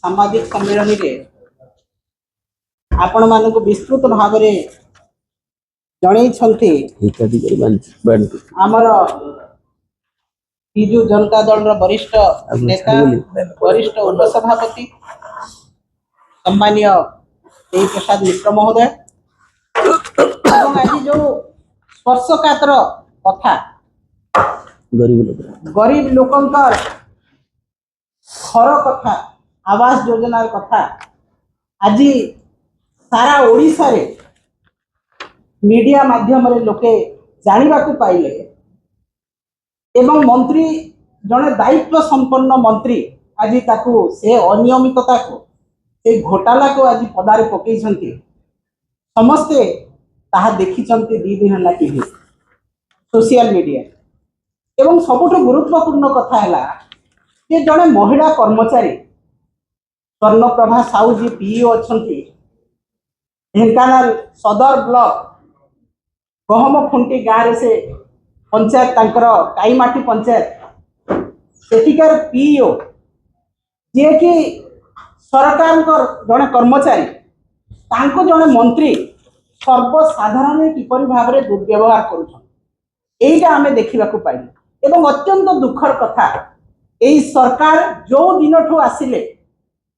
सामाजिक सम्मेलन में आपण मानक विस्तृत भाव में आमर बिजु जनता दल वरिष्ठ नेता वरिष्ठ उपसभापति सम्मानीय देवी प्रसाद मिश्र महोदय आज जो स्पर्शकातर कथा गरीब लोकंकर घर कथा आवास योजनार कथा आज सारा ओडिशा रे मीडिया माध्यम रे लोके जानिबा को पाइले एवं मंत्री जने दायित्व संपन्न मंत्री आज ताकू से अनियमितता को से घोटाला को आज पदारे पकईछंती समस्ते ताहा देखिछंती दी दिन हला टीवी सोशल मीडिया एवं सबुठ गुरुत्वपूर्ण कथा है जे जड़े महिला कर्मचारी स्वर्णप्रभा साहू जी पीओ अच्छा ढेंकानाल सदर ब्लॉक गहम खुंटी गाँव से पंचायत तांकर काईमाटी पंचायत सेठिकार पीओ जे कि सरकार जड़े कर्मचारी तांको जड़े मंत्री सर्वसाधारण किपरि भाव में दुर्व्यवहार करुछन आमे देखा पाइलु एवं अत्यंत दुखर कथा यही सरकार जो दिन ठू आसिले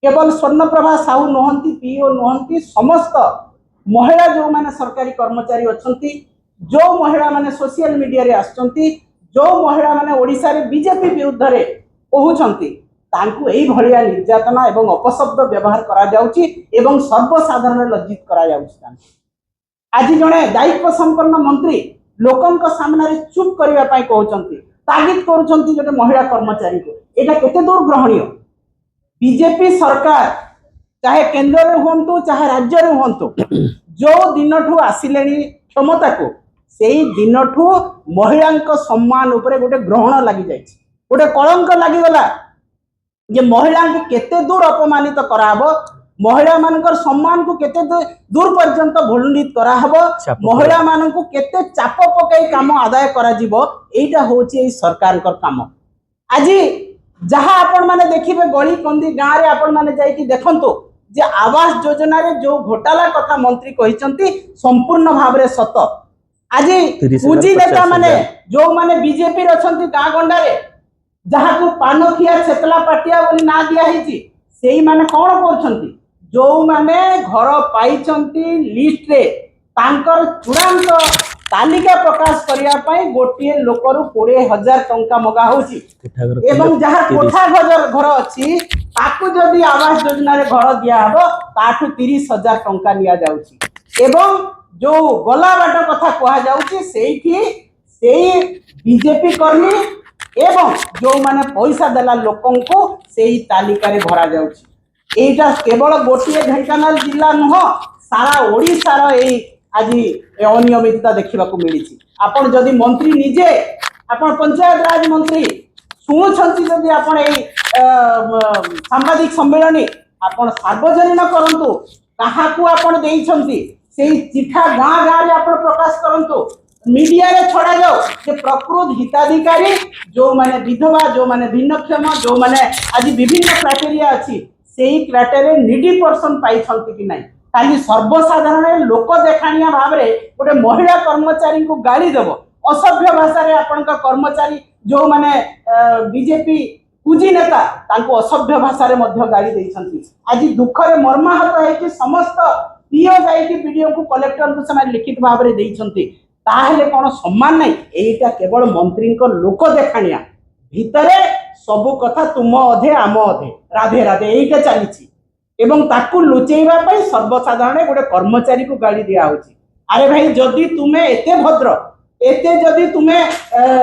केवल स्वर्णप्रभा साहू नुहंती पीओ नुहंती समस्त महिला जो माने सरकारी कर्मचारी अच्छी जो महिला माने सोशल मीडिया रे आसचंती जो महिला माने ओडिशा रे बीजेपी विरुद्ध रे कहउचंती तांकु एई भलिया निर्यातना एवं अपशब्द व्यवहार करा जाउची एवं सर्वसाधारण लज्जित करा जाउची आज जने दायित्व संपन्न मंत्री लोकंक सामने चुप करने कहते तागिद करुँच जो महिला कर्मचारी को यहाँ केते दूर ग्रहणीय बीजेपी सरकार चाहे केंद्र में हूँ चाहे राज्य में हूँ जो दिन ठू आसिले क्षमता को से दिन ठू महिला सम्मान उपरे गोटे ग्रहण लगी जाए गोटे कलंक लगिगला जे महिला को केते दूर अपमानित कराहब महिला मानकर सम्मान को केते दूर पर्यंत भूलुंडित कराहब महिला मान को केते चाप पकई काम आदाय करा जीवो एटा होची ए सरकार कर काम आज जहाँ आपण माने देखिबे गली कंदी गाँव रे आपण माने जाई कि देखंतो जे आवास योजना रे जो घोटाला कथा मंत्री कहिसंती संपूर्ण भाव रे सत आज पूंजी नेता माने जो माने बीजेपी रे अछंती गाँ गंडा रे जहाँ को पानखिया छेतला पाटिया बोली ना दिया हिची सेही माने कोन करछंती जो माने घर पाइछंती लिस्ट रे तांकर चूड़ांत तालिका प्रकाश करिया पई गोटिए लोकर 20,000 टंका मगा होची एवं जहाँ कोठा घर अछि ताकू जदि आवास योजना रे घर दिया हबो ताठू 30,000 टंका लिया जाउची एवं जो गला बाट कथा कहा जाउची सेठी सेही बीजेपी कर्मी एवं जो माने पैसा देला लोकन को सेही तालिका रे भरा जाउची एटा केवल गोटे ढेंकानाल जिला नुह सारा ओडिशार ए आज अनियमितता देखा मिली आपन जदि मंत्री निजे आपन पंचायत राज मंत्री शुणुछंती जदि आपन ए सांबादिक सम्मेलन आपन सार्वजनीन करंतु काहाकू आपन देइछंती सेही चिठा गाँ गाँ रे आपन प्रकाश करंतु मीडिया रे छड़ा जाओ जे प्रकृत हिताधिकारी जो माने विधवा जो माने भिन्नक्षम जो माने आज विभिन्न क्राइटेरिया अछि सेही क्राइटेरिया नीडी पर्सन पाइछंती कि नाही खाली सर्वसाधारण लोक देखाणिया भाव में गोटे महिला कर्मचारी को गाड़ी देव असभ्य भाषा रे आपण कर्मचारी जो माने बीजेपी पूंजी नेता तांको असभ्य भाषा रे मध्य गाड़ी देइछंती आज दुख रे मर्माहत है कि समस्त पीओ जाई कि वीडियो को कलेक्टर को समय लिखित भाव रे देइछंती ताहले कोन सम्मान नहीं एटा केवल मंत्री को लोक देखाणिया भितरे सबु कथा तुम अधे आम अधे राधे राधे एटा चली एवं ताकू लुचेवा पई सर्वसाधारण गोटे कर्मचारी को गाड़ी दिया होची अरे भाई जदि तुमे एते भद्र एते जदि तुमे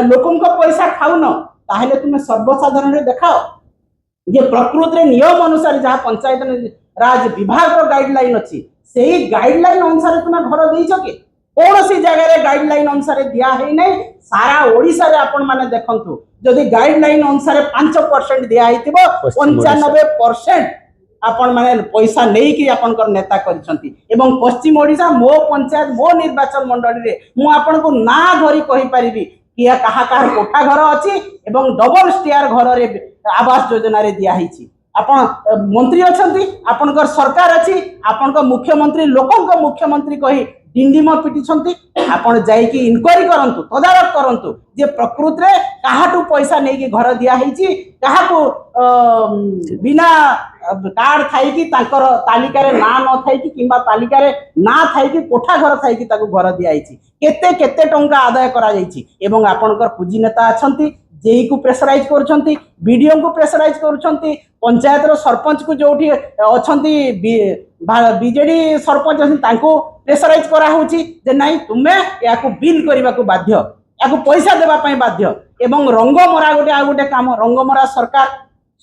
लोकन को पैसा खाउन ताहले तुमे सर्वसाधारण रे देखाओ जे प्रकृत रे नियम अनुसार जहाँ पंचायत राज विभाग को गाइडलाइन अछि सेही गाइडलाइन अनुसार तुमे घर देइछो कि कौन सी जगह रे गाइडलाइन अनुसार दिया है नहीं सारा ओडिशा रे आपण माने देखंतु जदि गाइडलाइन अनुसार 5% दिया हितिबो 95% आपण माने पैसा नहीं कि आपण कर नेता करिसंती एवं पश्चिम ओडिशा मो पंचायत मो निर्वाचन मंडली रे मु आपण को ना धरी कहि परिबी कि या कहा कोठा घर अछि एवं डबल स्टेयर घर रे आवास योजना रे दिया हिची आपण मंत्री अछंती आपनकर सरकार अछि आपनकर मुख्यमंत्री लोकंक मुख्यमंत्री कही डिंडिम पिटिछंती आपण जाई कि इनक्वारी करंतु तदारक करंतु जे प्रकृत रे काहाटू पैसा नै कि घर दिया हेची काहाकू बिना कार्ड थाई कि तांकर तालिका रे ना न थाई कि किबा तालिका रे ना थाई कि कोठा घर थाई कि ताकू घर दिया हेची केते केते टंका आदाय करा जाईची एवं आपनकर पूजी नेता अछंती जेई को प्रेशराइज करूछंती बीडीओ को प्रेशराइज करूछंती पंचायत रो सरपंच को जोठी अछंती बीजेडी सरपंच अछंती तांको प्रेशराइज करा होची जे नाही तुमे याको बिल करबा को बाध्य याको पैसा देबा पई बाध्य एवं रंग मरा गोटे आ गोटे काम रंग मरा सरकार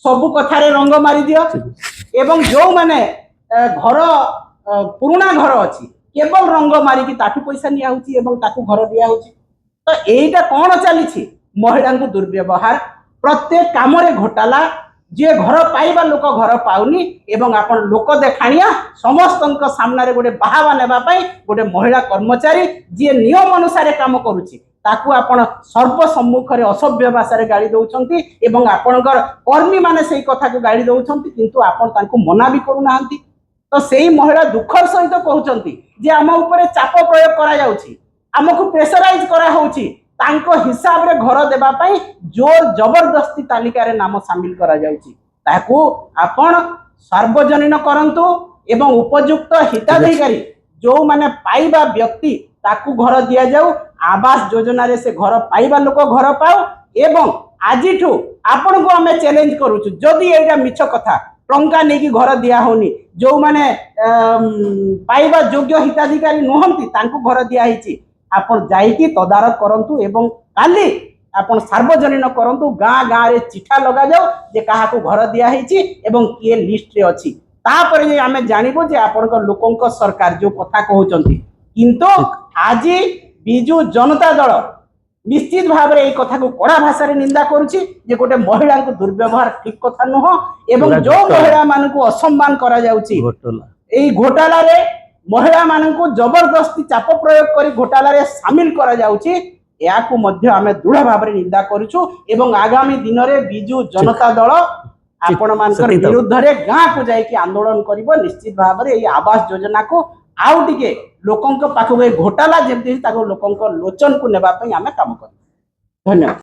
सबु कथा रे रंग मारी दियो एवं जो माने घर पुराना घर अछि केवल रंग मारी कि ताठू पैसा निया होची एवं ताकू घर दिया होची तो एटा कोन चलीछि महिला को दुर्व्यवहार प्रत्येक काम रे घोटाला जे घर पाइबा लोक घर पाउनी एवं आपण लोक देखाणिया समस्त सामना रे गोटे बाहावा नेबा पई गोटे महिला कर्मचारी जे नियम अनुसार काम करूची ताकू आपण सर्व सम्मुख रे असभ्य भाषा रे गाड़ी दउछंती एवं आपणकर कर्मी माने सेही कथा को गाड़ी दउछंती किंतु आपण तांको मना भी करू नाहंती तो सेही महिला दुखर सहित कहउछंती जे हम ऊपर चाप प्रयोग करा जाउची हमकु प्रेशराइज करा होउची तांको हिसाब रे घर देबा पई जोर जबरदस्ती तालिका रे नाम शामिल करा जाउची ताकू आपण सार्वजनीन करंतु एवं उपयुक्त हिताधिकारी जो माने पाइबा व्यक्ति ताकू घर दिया जाऊ आवास योजना रे से घर पाइबा लोक घर पाओ एवं आजिठू आपण को हमें चैलेंज करूछु जदी एटा मिछ कथा टंका नै कि घर दिया होनी जो माने पाइबा योग्य हिताधिकारी नहंती तांको घर दिया हिची आपण जाईकी तदारक करंतु एवं काली आपण सार्वजनीन करंतु गाँ गाँ रे चिठा लगा जाऊ जे काहाको घर दिया हिची एवं किए लिस्ट रे अछि तापर जे आमे जानिबो जे आपनकर लोकंक सरकार जो कथा कहउचंती किंतु आज बिजु जनता दल निश्चित भाव रे ए कथा को कड़ा भाषा रे निंदा करूची जे गोटे महिला को दुर्व्यवहार ठीक कथा नहो एवं जो महिला मान को असम्मान करा जाउची एई घोटाला रे महिला मान को जबरदस्ती चाप प्रयोग करी घोटाला रे शामिल करा जाउची या को मध्य आमे दृढ़ भाव रे निंदा करूछु एवं आगामी दिन रे बिजु जनता दल आपण मानकर विरुद्ध रे गाँ को जाई कि आंदोलन करिवो निश्चित भाव रे ए आवास योजना को आउ टिके लोकंक पाखो घोटाला जेमती ताको लोकंक लोचन को नेबा पई आमे काम करू धन्यवाद।